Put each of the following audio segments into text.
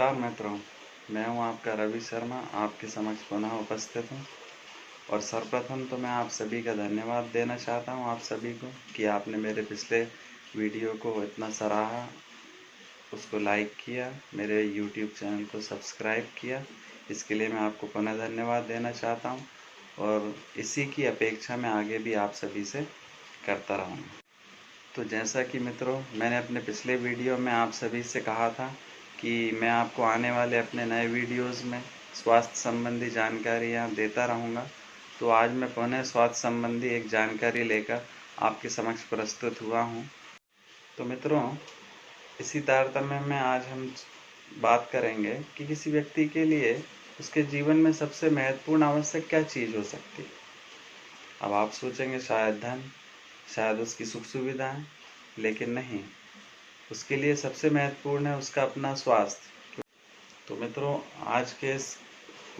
नमस्कार मित्रों, मैं हूं आपका रवि शर्मा आपके समक्ष पुनः उपस्थित हूं। और सर्वप्रथम तो मैं आप सभी का धन्यवाद देना चाहता हूं आप सभी को कि आपने मेरे पिछले वीडियो को इतना सराहा, उसको लाइक किया, मेरे यूट्यूब चैनल को सब्सक्राइब किया। इसके लिए मैं आपको पुनः धन्यवाद देना चाहता हूं और इसी की अपेक्षा मैं आगे भी आप सभी से करता रहूँगा। तो जैसा कि मित्रों मैंने अपने पिछले वीडियो में आप सभी से कहा था कि मैं आपको आने वाले अपने नए वीडियोस में स्वास्थ्य संबंधी जानकारियाँ देता रहूँगा। तो आज मैं पुनः स्वास्थ्य संबंधी एक जानकारी लेकर आपके समक्ष प्रस्तुत हुआ हूँ। तो मित्रों, इसी तारतम्य में आज हम बात करेंगे कि किसी व्यक्ति के लिए उसके जीवन में सबसे महत्वपूर्ण आवश्यक क्या चीज़ हो सकती है। अब आप सोचेंगे शायद धन, शायद उसकी सुख सुविधाएं, लेकिन नहीं, उसके लिए सबसे महत्वपूर्ण है उसका अपना स्वास्थ्य। तो मित्रों, आज के इस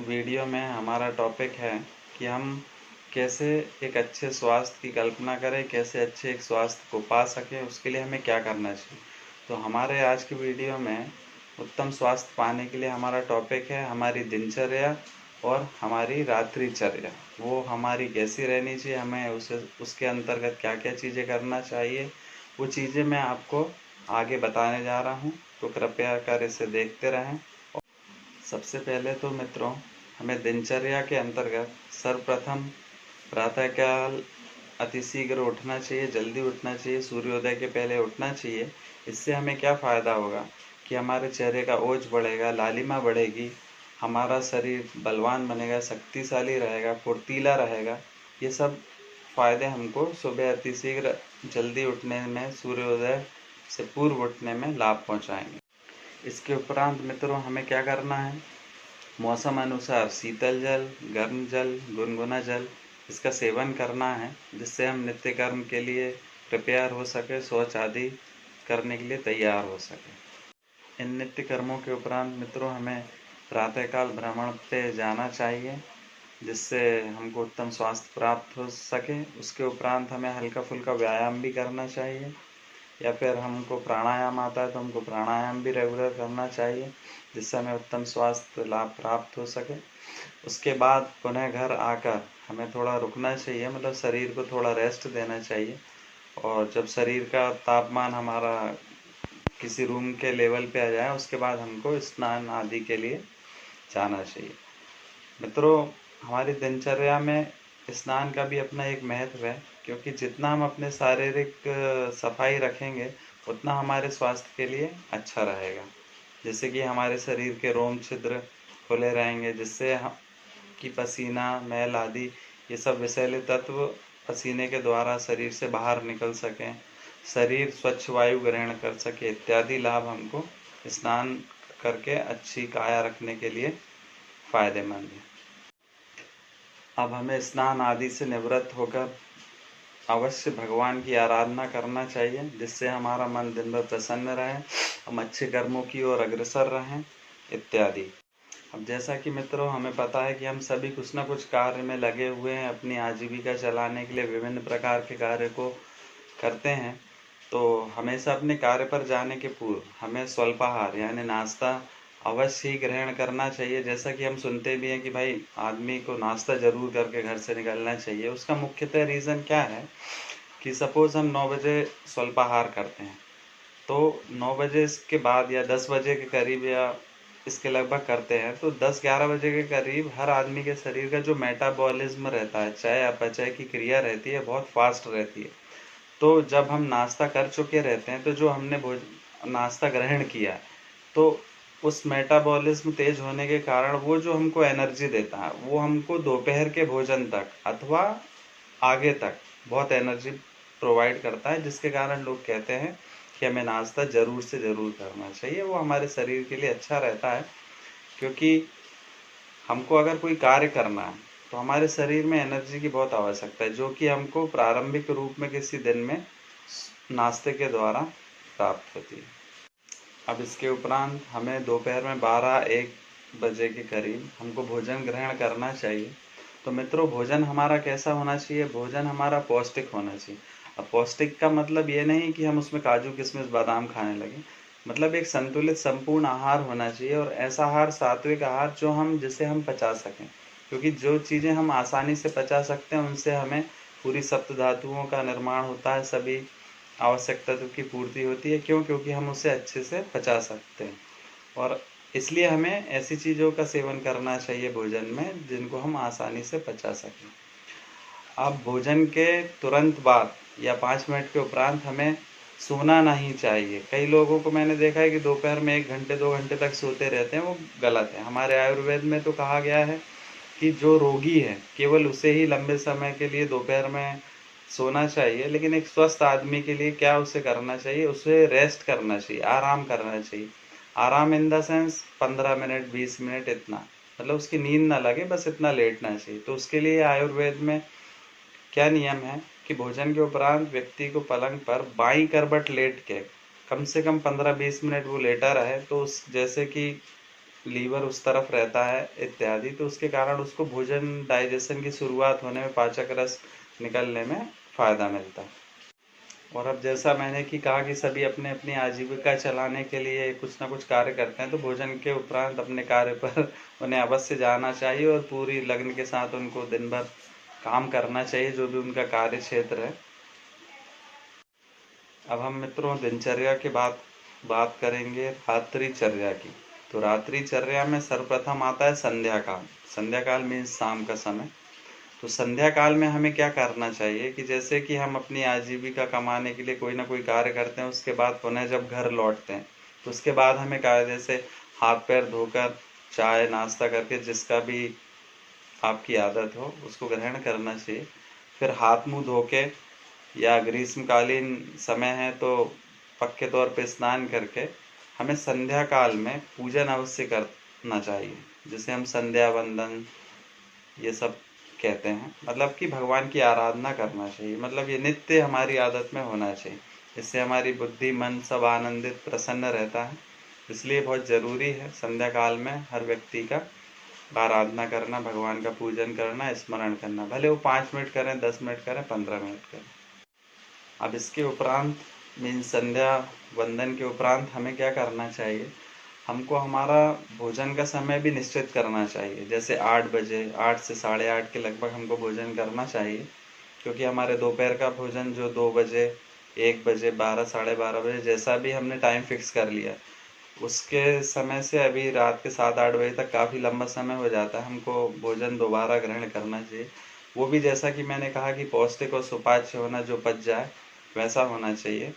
वीडियो में हमारा टॉपिक है कि हम कैसे एक अच्छे स्वास्थ्य की कल्पना करें, कैसे अच्छे एक स्वास्थ्य को पा सकें, उसके लिए हमें क्या करना चाहिए। तो हमारे आज के वीडियो में उत्तम स्वास्थ्य पाने के लिए हमारा टॉपिक है हमारी दिनचर्या और हमारी रात्रिचर्या। वो हमारी कैसी रहनी चाहिए, हमें उसके अंतर्गत क्या क्या चीज़ें करना चाहिए, वो चीज़ें मैं आपको आगे बताने जा रहा हूँ। तो कृपया कर इसे देखते रहें। सबसे पहले तो मित्रों, हमें दिनचर्या के अंतर्गत सर्वप्रथम प्रातःकाल अतिशीघ्र उठना चाहिए, जल्दी उठना चाहिए, सूर्योदय के पहले उठना चाहिए। इससे हमें क्या फ़ायदा होगा कि हमारे चेहरे का ओज बढ़ेगा, लालिमा बढ़ेगी, हमारा शरीर बलवान बनेगा, शक्तिशाली रहेगा, फुर्तीला रहेगा। ये सब फ़ायदे हमको सुबह अतिशीघ्र जल्दी उठने में, सूर्योदय से पूर्व उठने में लाभ पहुंचाएंगे। इसके उपरांत मित्रों, हमें क्या करना है, मौसम अनुसार शीतल जल, गर्म जल, गुनगुना जल इसका सेवन करना है, जिससे हम नित्य कर्म के लिए प्रिपेयर हो सके, शौच आदि करने के लिए तैयार हो सके। इन नित्य कर्मों के उपरांत मित्रों, हमें प्रातःकाल भ्रमण पे जाना चाहिए, जिससे हमको उत्तम स्वास्थ्य प्राप्त हो सके। उसके उपरांत हमें हल्का फुल्का व्यायाम भी करना चाहिए, या फिर हमको प्राणायाम आता है तो हमको प्राणायाम भी रेगुलर करना चाहिए, जिससे हमें उत्तम स्वास्थ्य लाभ प्राप्त हो सके। उसके बाद पुनः घर आकर हमें थोड़ा रुकना चाहिए, मतलब शरीर को थोड़ा रेस्ट देना चाहिए। और जब शरीर का तापमान हमारा किसी रूम के लेवल पे आ जाए, उसके बाद हमको स्नान आदि के लिए जाना चाहिए। मित्रों, हमारी दिनचर्या में स्नान का भी अपना एक महत्व है, क्योंकि जितना हम अपने शारीरिक सफाई रखेंगे उतना हमारे स्वास्थ्य के लिए अच्छा रहेगा। जैसे कि हमारे शरीर के रोम छिद्र खुले रहेंगे, जिससे हम कि पसीना, मैल आदि ये सब विषैले तत्व पसीने के द्वारा शरीर से बाहर निकल सकें, शरीर स्वच्छ वायु ग्रहण कर सके, इत्यादि लाभ हमको स्नान करके अच्छी काया रखने के लिए फायदेमंद है। अब हमें स्नान आदि से निवृत्त होकर अवश्य भगवान की आराधना करना चाहिए, जिससे हमारा मन दिन भर प्रसन्न रहे, हम अच्छे कर्मों की ओर अग्रसर रहें इत्यादि। अब जैसा कि मित्रों हमें पता है कि हम सभी कुछ ना कुछ कार्य में लगे हुए हैं, अपनी आजीविका चलाने के लिए विभिन्न प्रकार के कार्य को करते हैं। तो हमेशा अपने कार्य पर जाने के पूर्व हमें स्वल्पाहार यानी नाश्ता अवश्य ही ग्रहण करना चाहिए। जैसा कि हम सुनते भी हैं कि भाई आदमी को नाश्ता जरूर करके घर से निकलना चाहिए। उसका मुख्यतः रीज़न क्या है कि सपोज़ हम 9 बजे स्वल्पाहार करते हैं, तो 9 बजे के बाद या 10 बजे के करीब या इसके लगभग करते हैं, तो 10-11 बजे के करीब हर आदमी के शरीर का जो मेटाबॉलिज्म रहता है, चय अपचय की क्रिया रहती है, बहुत फास्ट रहती है। तो जब हम नाश्ता कर चुके रहते हैं, तो जो हमने नाश्ता ग्रहण किया, तो उस मेटाबॉलिज्म तेज होने के कारण वो जो हमको एनर्जी देता है, वो हमको दोपहर के भोजन तक अथवा आगे तक बहुत एनर्जी प्रोवाइड करता है, जिसके कारण लोग कहते हैं कि हमें नाश्ता ज़रूर से ज़रूर करना चाहिए। वो हमारे शरीर के लिए अच्छा रहता है, क्योंकि हमको अगर कोई कार्य करना है तो हमारे शरीर में एनर्जी की बहुत आवश्यकता है, जो कि हमको प्रारंभिक रूप में किसी दिन में नाश्ते के द्वारा प्राप्त होती है। अब इसके उपरांत हमें दोपहर में 12-1 बजे के करीब हमको भोजन ग्रहण करना चाहिए। तो मित्रों, भोजन हमारा कैसा होना चाहिए, भोजन हमारा पौष्टिक होना चाहिए। अब पौष्टिक का मतलब ये नहीं कि हम उसमें काजू किशमिश बादाम खाने लगें। मतलब एक संतुलित संपूर्ण आहार होना चाहिए, और ऐसा आहार सात्विक आहार जिसे हम पचा सकें, क्योंकि जो चीज़ें हम आसानी से पचा सकते हैं उनसे हमें पूरी सप्त धातुओं का निर्माण होता है, सभी आवश्यक तत्व की पूर्ति होती है। क्यों? क्योंकि हम उसे अच्छे से पचा सकते हैं, और इसलिए हमें ऐसी चीज़ों का सेवन करना चाहिए भोजन में जिनको हम आसानी से पचा सकें। अब भोजन के तुरंत बाद या 5 मिनट के उपरांत हमें सोना नहीं चाहिए। कई लोगों को मैंने देखा है कि दोपहर में 1 घंटे 2 घंटे तक सोते रहते हैं, वो गलत है। हमारे आयुर्वेद में तो कहा गया है कि जो रोगी है केवल उसे ही लंबे समय के लिए दोपहर में सोना चाहिए, लेकिन एक स्वस्थ आदमी के लिए क्या उसे करना चाहिए? उसे रेस्ट करना चाहिए, आराम करना चाहिए। आराम in the sense 15 minute 20 minute, इतना, मतलब उसकी नींद ना लगे, बस इतना लेटना चाहिए। तो उसके लिए आयुर्वेद में क्या नियम है कि भोजन के उपरांत व्यक्ति को पलंग पर बाईं करवट लेट के कम से कम 15-20 मिनट वो लेटा रहे, तो उस जैसे कि लीवर उस तरफ रहता है इत्यादि, तो उसके कारण उसको भोजन डाइजेशन की शुरुआत होने में, पाचक रस निकलने में फ़ायदा मिलता है। और अब जैसा मैंने कहा कि सभी अपने अपनी आजीविका चलाने के लिए कुछ ना कुछ कार्य करते हैं, तो भोजन के उपरांत अपने कार्य पर उन्हें अवश्य जाना चाहिए और पूरी लगन के साथ उनको दिन भर काम करना चाहिए, जो भी उनका कार्य क्षेत्र है। अब हम मित्रों दिनचर्या के बात करेंगे रात्रिचर्या की। तो रात्रिचर्या में सर्वप्रथम आता है संध्या काल। संध्या काल मीन्स शाम का समय। तो संध्या काल में हमें क्या करना चाहिए कि जैसे कि हम अपनी आजीविका कमाने के लिए कोई ना कोई कार्य करते हैं, उसके बाद पुनः जब घर लौटते हैं तो उसके बाद हमें कायदे से हाथ पैर धोकर चाय नाश्ता करके, जिसका भी आपकी आदत हो, उसको ग्रहण करना चाहिए। फिर हाथ मुंह धो के, या ग्रीष्मकालीन समय है तो पक्के तौर पे स्नान करके हमें संध्या काल में पूजन अवश्य करना चाहिए, जिसे हम संध्या वंदन ये सब कहते हैं। मतलब कि भगवान की आराधना करना चाहिए, मतलब ये नित्य हमारी आदत में होना चाहिए। इससे हमारी बुद्धि मन सब आनंदित प्रसन्न रहता है। इसलिए बहुत ज़रूरी है संध्या काल में हर व्यक्ति का आराधना करना, भगवान का पूजन करना, स्मरण करना, भले वो 5 मिनट करें, 10 मिनट करें, 15 मिनट करें। अब इसके उपरांत मीन संध्या वंदन के उपरांत हमें क्या करना चाहिए? हमको हमारा भोजन का समय भी निश्चित करना चाहिए। जैसे 8 बजे, 8 से 8:30 के लगभग हमको भोजन करना चाहिए, क्योंकि हमारे दोपहर का भोजन जो 2 बजे, 1 बजे, 12, साढ़े 12 बजे, जैसा भी हमने टाइम फिक्स कर लिया, उसके समय से अभी रात के 7-8 बजे तक काफ़ी लंबा समय हो जाता है। हमको भोजन दोबारा ग्रहण करना चाहिए, वो भी जैसा कि मैंने कहा कि पौष्टिक और सुपाच्य होना, जो पच जाए वैसा होना चाहिए।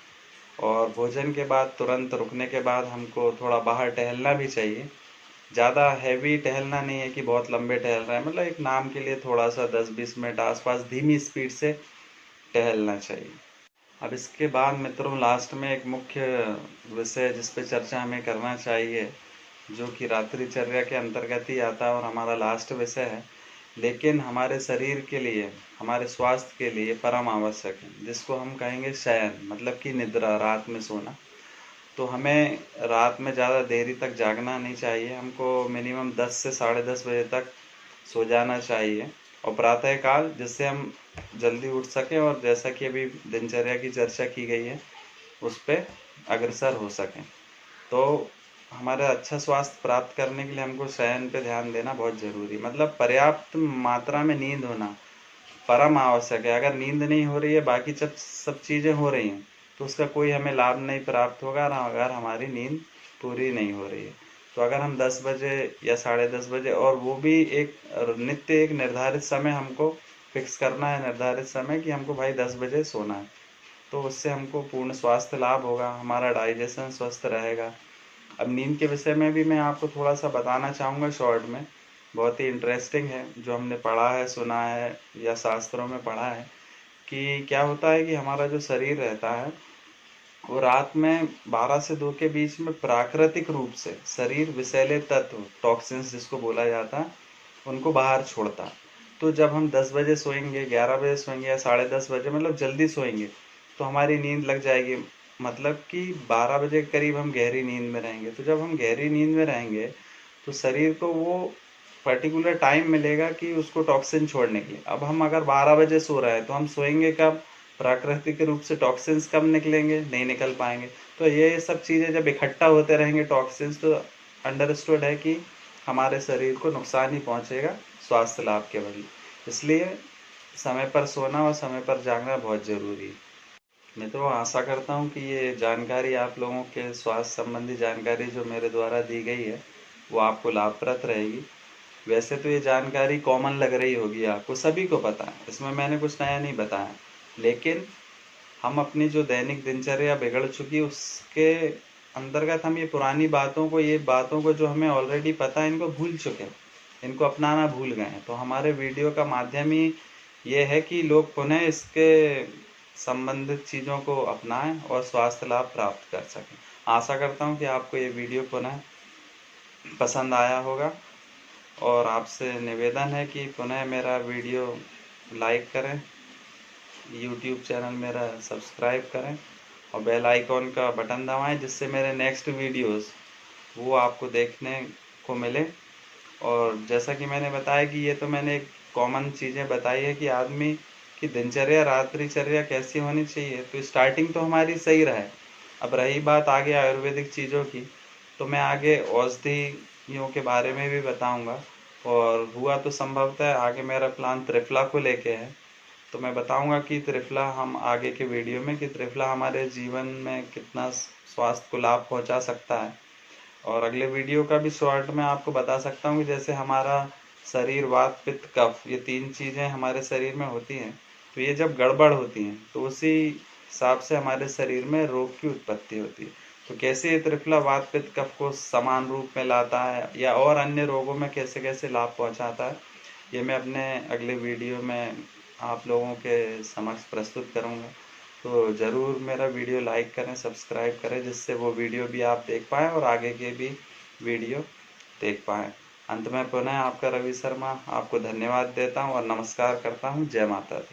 और भोजन के बाद तुरंत रुकने के बाद हमको थोड़ा बाहर टहलना भी चाहिए। ज़्यादा हैवी टहलना नहीं है कि बहुत लंबे टहल रहे हैं, मतलब एक नाम के लिए थोड़ा सा 10-20 मिनट आसपास धीमी स्पीड से टहलना चाहिए। अब इसके बाद मित्रों लास्ट में एक मुख्य विषय जिस पे चर्चा हमें करना चाहिए, जो कि रात्रिचर्या के अंतर्गत ही आता है और हमारा लास्ट विषय है, लेकिन हमारे शरीर के लिए, हमारे स्वास्थ्य के लिए परम आवश्यक है, जिसको हम कहेंगे शयन, मतलब कि निद्रा, रात में सोना। तो हमें रात में ज़्यादा देरी तक जागना नहीं चाहिए। हमको मिनिमम 10 से 10:30 बजे तक सो जाना चाहिए, और प्रातः काल, जिससे हम जल्दी उठ सकें और जैसा कि अभी दिनचर्या की चर्चा की गई है उस पर अग्रसर हो सकें। तो हमारा अच्छा स्वास्थ्य प्राप्त करने के लिए हमको शयन पे ध्यान देना बहुत ज़रूरी, मतलब पर्याप्त मात्रा में नींद होना परम आवश्यक है। अगर नींद नहीं हो रही है, बाकी सब चीज़ें हो रही हैं, तो उसका कोई हमें लाभ नहीं प्राप्त होगा अगर हमारी नींद पूरी नहीं हो रही है। तो अगर हम 10 बजे या 10:30 बजे, और वो भी एक नित्य एक निर्धारित समय हमको फिक्स करना है, निर्धारित समय कि हमको भाई 10 बजे सोना है, तो उससे हमको पूर्ण स्वास्थ्य लाभ होगा, हमारा डाइजेशन स्वस्थ रहेगा। अब नींद के विषय में भी मैं आपको थोड़ा सा बताना चाहूँगा शॉर्ट में, बहुत ही इंटरेस्टिंग है, जो हमने पढ़ा है, सुना है या शास्त्रों में पढ़ा है, कि क्या होता है कि हमारा जो शरीर रहता है वो रात में 12 से 2 के बीच में प्राकृतिक रूप से शरीर विषैले तत्व, टॉक्सिन्स जिसको बोला जाता है, उनको बाहर छोड़ता है। तो जब हम 10 बजे सोएंगे, 11 बजे सोएंगे या 10:30 बजे, मतलब जल्दी सोएंगे, तो हमारी नींद लग जाएगी, मतलब कि 12 बजे के करीब हम गहरी नींद में रहेंगे। तो जब हम गहरी नींद में रहेंगे तो शरीर को वो पर्टिकुलर टाइम मिलेगा कि उसको टॉक्सिन छोड़ने के लिए। अब हम अगर 12 बजे सो रहे हैं तो हम सोएंगे कब? प्राकृतिक रूप से टॉक्सिन्स कब निकलेंगे, नहीं निकल पाएंगे। तो ये सब चीज़ें जब इकट्ठा होते रहेंगे टॉक्सिन्स, तो अंडरस्टूड है कि हमारे शरीर को नुकसान ही पहुंचेगा स्वास्थ्य लाभ के बदले। इसलिए समय पर सोना और समय पर जागना बहुत ज़रूरी है। मैं तो आशा करता हूँ कि ये जानकारी आप लोगों के स्वास्थ्य संबंधी जानकारी जो मेरे द्वारा दी गई है वो आपको लाभप्रद रहेगी। वैसे तो ये जानकारी कॉमन लग रही होगी आपको, सभी को पता है, इसमें मैंने कुछ नया नहीं बताया। लेकिन हम अपनी जो दैनिक दिनचर्या बिगड़ चुकी उसके अंतर्गत हम ये पुरानी बातों को, ये बातों को जो हमें ऑलरेडी पता है, इनको भूल चुके हैं, इनको अपनाना भूल गए हैं। तो हमारे वीडियो का माध्यम ही ये है कि लोग पुनः इसके संबंधित चीज़ों को अपनाएं और स्वास्थ्य लाभ प्राप्त कर सकें। आशा करता हूँ कि आपको ये वीडियो पुनः पसंद आया होगा और आपसे निवेदन है कि पुनः मेरा वीडियो लाइक करें, यूट्यूब चैनल मेरा सब्सक्राइब करें और बेल आइकॉन का बटन दबाएं, जिससे मेरे नेक्स्ट वीडियोस वो आपको देखने को मिले। और जैसा कि मैंने बताया कि ये तो मैंने एक कॉमन चीज़ें बताई है कि आदमी की दिनचर्या, रात्रिचर्या कैसी होनी चाहिए। तो स्टार्टिंग तो हमारी सही रहे। अब रही बात आगे आयुर्वेदिक चीज़ों की, तो मैं आगे औषधियों के बारे में भी बताऊंगा। और हुआ तो संभवतः आगे मेरा प्लान त्रिफला को लेके है, तो मैं बताऊंगा कि त्रिफला हम आगे के वीडियो में, कि त्रिफला हमारे जीवन में कितना स्वास्थ्य को लाभ पहुंचा सकता है। और अगले वीडियो का भी शॉर्ट में आपको बता सकता हूँ कि जैसे हमारा शरीर वात पित्त कफ, ये 3 चीज़ें हमारे शरीर में होती हैं, तो ये जब गड़बड़ होती हैं तो उसी हिसाब से हमारे शरीर में रोग की उत्पत्ति होती है। तो कैसे ये त्रिफला वात पित्त कफ को समान रूप में लाता है या और अन्य रोगों में कैसे कैसे लाभ पहुंचाता है, ये मैं अपने अगले वीडियो में आप लोगों के समक्ष प्रस्तुत करूंगा। तो ज़रूर मेरा वीडियो लाइक करें, सब्सक्राइब करें, जिससे वो वीडियो भी आप देख पाएँ और आगे के भी वीडियो देख पाएँ। अंत में पुनः आपका रवि शर्मा आपको धन्यवाद देता हूँ और नमस्कार करता हूँ। जय माता दी।